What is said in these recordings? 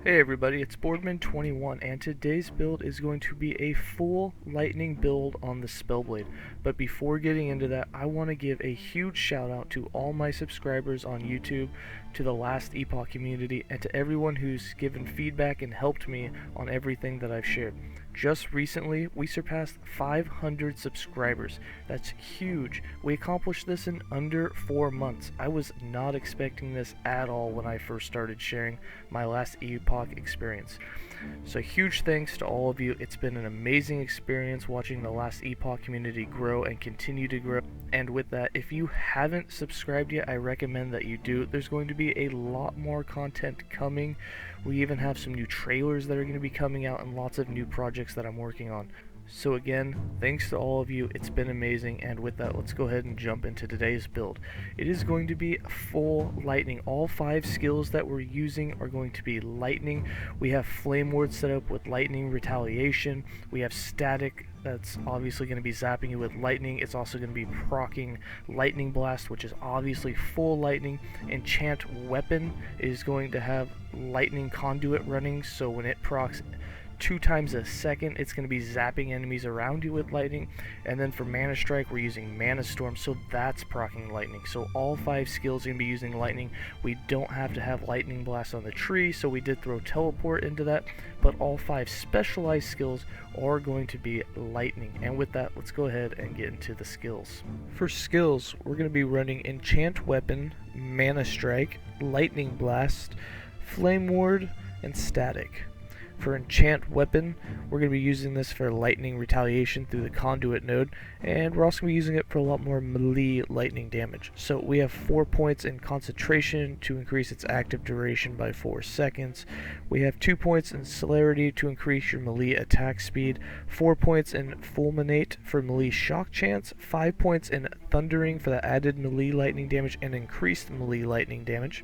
Hey everybody, it's Boardman21, and today's build is going to be a full lightning build on the Spellblade. But before getting into that, I want to give a huge shout out to all my subscribers on YouTube, to the last Epoch community, and to everyone who's given feedback and helped me on everything that I've shared. Just recently, we surpassed 500 subscribers. That's huge. We accomplished this in under 4 months. I was not expecting this at all when I first started sharing my last Epoch experience. So huge thanks to all of you. It's been an amazing experience watching the last Epoch community grow and continue to grow. And with that, if you haven't subscribed yet, I recommend that you do. There's going to be a lot more content coming. We even have some new trailers that are going to be coming out and lots of new projects that I'm working on. So again, thanks to all of you, it's been amazing, and with that, let's go ahead and jump into today's build. It is going to be full lightning. All 5 skills that we're using are going to be lightning. We have Flame Ward set up with lightning retaliation. We have static, that's obviously going to be zapping you with lightning. It's also going to be proccing lightning blast, which is obviously full lightning. Enchant Weapon is going to have lightning conduit running, so when it procs 2 times a second, it's going to be zapping enemies around you with lightning. And then for Mana Strike, we're using Mana Storm, so that's proccing lightning. So all 5 skills are going to be using lightning. We don't have to have Lightning Blast on the tree, so we did throw Teleport into that, but all 5 specialized skills are going to be lightning. And with that, let's go ahead and get into the skills. For skills, we're going to be running Enchant Weapon, Mana Strike, Lightning Blast, Flame Ward, and Static. For Enchant Weapon, we're going to be using this for lightning retaliation through the conduit node, and we're also going to be using it for a lot more melee lightning damage. So we have 4 points in concentration to increase its active duration by 4 seconds. We have 2 points in celerity to increase your melee attack speed, 4 points in fulminate for melee shock chance, 5 points in thundering for the added melee lightning damage and increased melee lightning damage.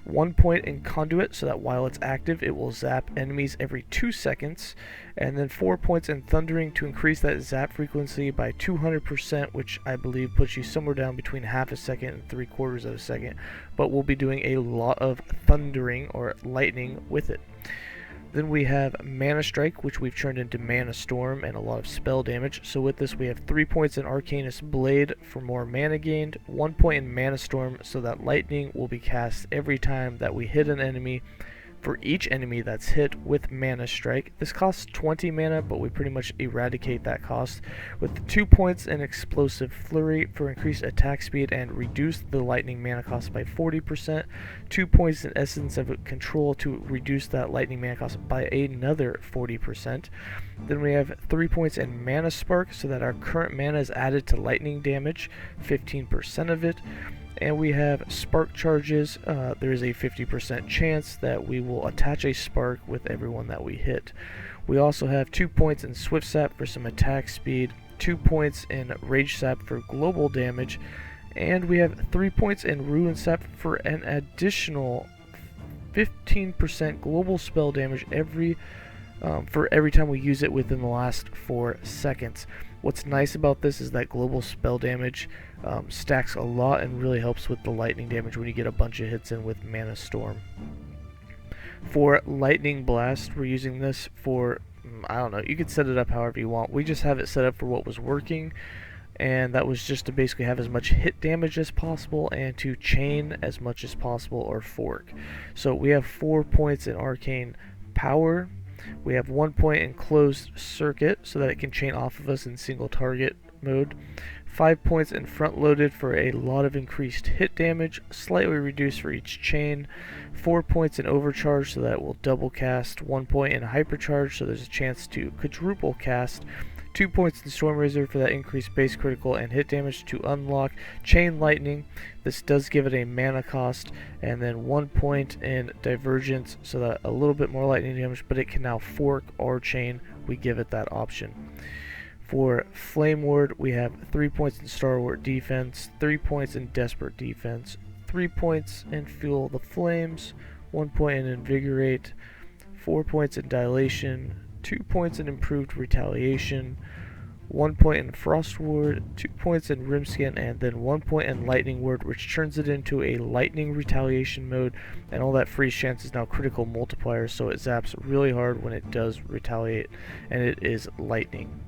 1 point in conduit, so that while it's active it will zap enemies every 2 seconds, and then 4 points in thundering to increase that zap frequency by 200%, which I believe puts you somewhere down between half a second and 3/4 of a second, but we'll be doing a lot of thundering or lightning with it. Then we have Mana Strike, which we've turned into Mana Storm and a lot of spell damage. So with this we have 3 points in Arcanist Blade for more mana gained, 1 point in Mana Storm so that lightning will be cast every time that we hit an enemy. For each enemy that's hit with Mana Strike, this costs 20 mana, but we pretty much eradicate that cost, with 2 points in Explosive Flurry for increased attack speed and reduce the lightning mana cost by 40%, 2 points in Essence of Control to reduce that lightning mana cost by another 40%. Then we have 3 points in Mana Spark so that our current mana is added to lightning damage, 15% of it. And we have spark charges. There is a 50% chance that we will attach a spark with everyone that we hit. We also have 2 points in Swift Sap for some attack speed, 2 points in Rage Sap for global damage, and we have 3 points in Ruin Sap for an additional 15% global spell damage for every time we use it within the last 4 seconds. What's nice about this is that global spell damage stacks a lot and really helps with the lightning damage when you get a bunch of hits in with Mana Storm. For Lightning Blast, we're using this for, I don't know, you could set it up however you want. We just have it set up for what was working, and that was just to basically have as much hit damage as possible and to chain as much as possible or fork. So we have 4 points in Arcane Power. We have 1 point in Closed Circuit so that it can chain off of us in single target mode. 5 points in Front Loaded for a lot of increased hit damage, slightly reduced for each chain. 4 points in Overcharge so that it will double cast. 1 point in Hypercharge so there's a chance to quadruple cast. 2 points in Storm Razor for that increased base critical and hit damage to unlock. Chain Lightning, this does give it a mana cost, and then 1 point in Divergence so that a little bit more lightning damage, but it can now fork or chain. We give it that option. For Flame Ward, we have 3 points in Stalwart Defense, 3 points in Desperate Defense, 3 points in Fuel the Flames, 1 point in Invigorate, 4 points in Dilation, 2 points in Improved Retaliation, 1 point in Frost Ward, 2 points in Rimskin, and then 1 point in Lightning Ward, which turns it into a Lightning Retaliation mode, and all that freeze chance is now critical multiplier, so it zaps really hard when it does retaliate, and it is Lightning.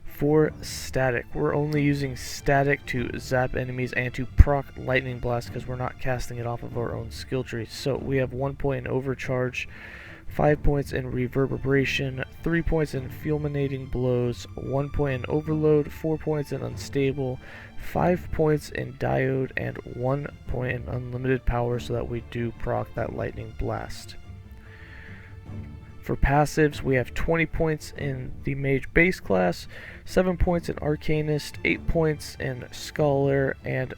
For static, we're only using static to zap enemies and to proc Lightning Blast because we're not casting it off of our own skill tree. So we have 1 point in Overcharge, 5 points in Reverberation, 3 points in Fulminating Blows, 1 point in Overload, 4 points in Unstable, 5 points in Diode, and 1 point in Unlimited Power so that we do proc that Lightning Blast. For passives, we have 20 points in the Mage base class, 7 points in Arcanist, 8 points in Scholar, and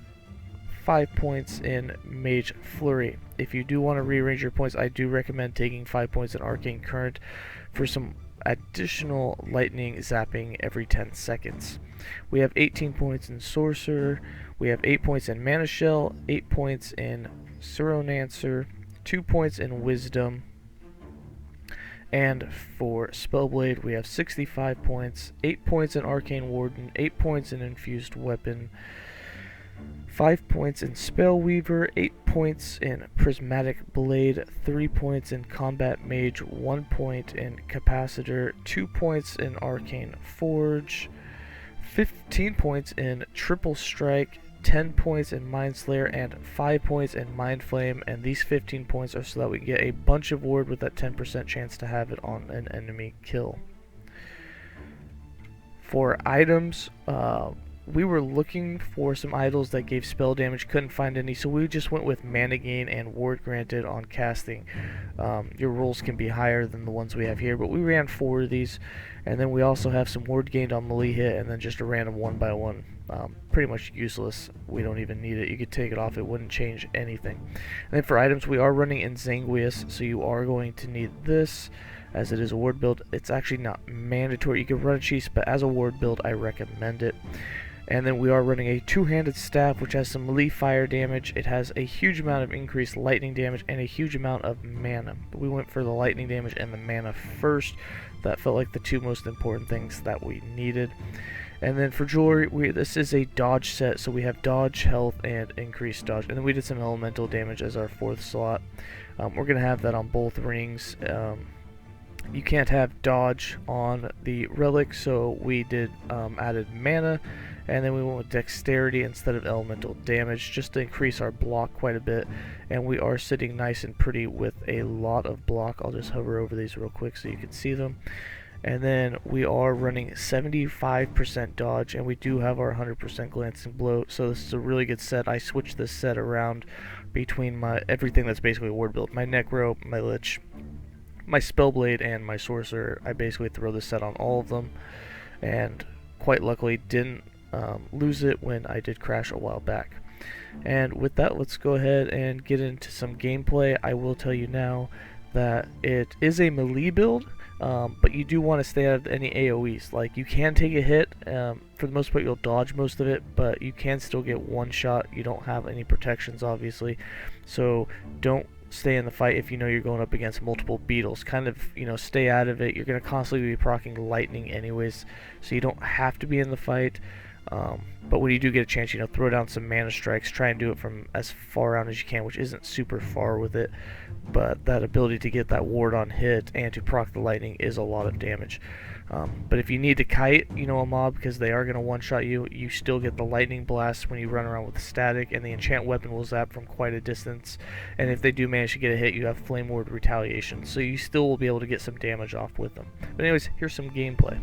5 points in Mage Flurry. If you do want to rearrange your points, I do recommend taking 5 points in Arcane Current for some additional lightning zapping every 10 seconds. We have 18 points in Sorcerer, we have 8 points in Mana Shell, 8 points in Suronancer, 2 points in Wisdom, and for Spellblade we have 65 points, 8 points in Arcane Warden, 8 points in Infused Weapon, 5 points in Spellweaver, 8 points in Prismatic Blade, 3 points in Combat Mage, 1 point in Capacitor, 2 points in Arcane Forge, 15 points in Triple Strike, 10 points in Mindslayer, and 5 points in Mindflame, and these 15 points are so that we get a bunch of ward with that 10% chance to have it on an enemy kill. For items, we were looking for some idols that gave spell damage, couldn't find any, so we just went with mana gain and ward granted on casting. Your rolls can be higher than the ones we have here, but we ran 4 of these, and then we also have some ward gained on melee hit, and then just a random 1x1. Pretty much useless. We don't even need it. You could take it off, it wouldn't change anything. And then for items, we are running Insanguius, so you are going to need this, as it is a ward build. It's actually not mandatory. You can run a cheese, but as a ward build, I recommend it. And then we are running a two-handed staff, which has some melee fire damage. It has a huge amount of increased lightning damage and a huge amount of mana. But we went for the lightning damage and the mana first. That felt like the two most important things that we needed. And then for jewelry, this is a dodge set, so we have dodge, health, and increased dodge. And then we did some elemental damage as our 4th slot. We're going to have that on both rings. You can't have dodge on the relic, so we did added mana, and then we went with dexterity instead of elemental damage just to increase our block quite a bit. And we are sitting nice and pretty with a lot of block. I'll just hover over these real quick so you can see them. And then we are running 75% dodge, and we do have our 100% glancing blow, so this is a really good set. I switched this set around between my everything that's basically a ward build. My Necro, my Lich, my Spellblade, and my Sorcerer. I basically throw this set on all of them, and quite luckily didn't lose it when I did crash a while back. And with that, let's go ahead and get into some gameplay. I will tell you now that it is a melee build, but you do want to stay out of any AoEs. Like, you can take a hit, for the most part you'll dodge most of it, but you can still get one shot. You don't have any protections, obviously, so don't stay in the fight if you know you're going up against multiple beetles. Kind of, stay out of it. You're going to constantly be proccing lightning anyways, so you don't have to be in the fight. But when you do get a chance, throw down some mana strikes. Try and do it from as far out as you can, which isn't super far with it. But that ability to get that ward on hit and to proc the lightning is a lot of damage. But if you need to kite, a mob, because they are going to one-shot you, you still get the lightning blast when you run around with the static, and the enchant weapon will zap from quite a distance. And if they do manage to get a hit, you have flame ward retaliation, so you still will be able to get some damage off with them. But anyways, here's some gameplay.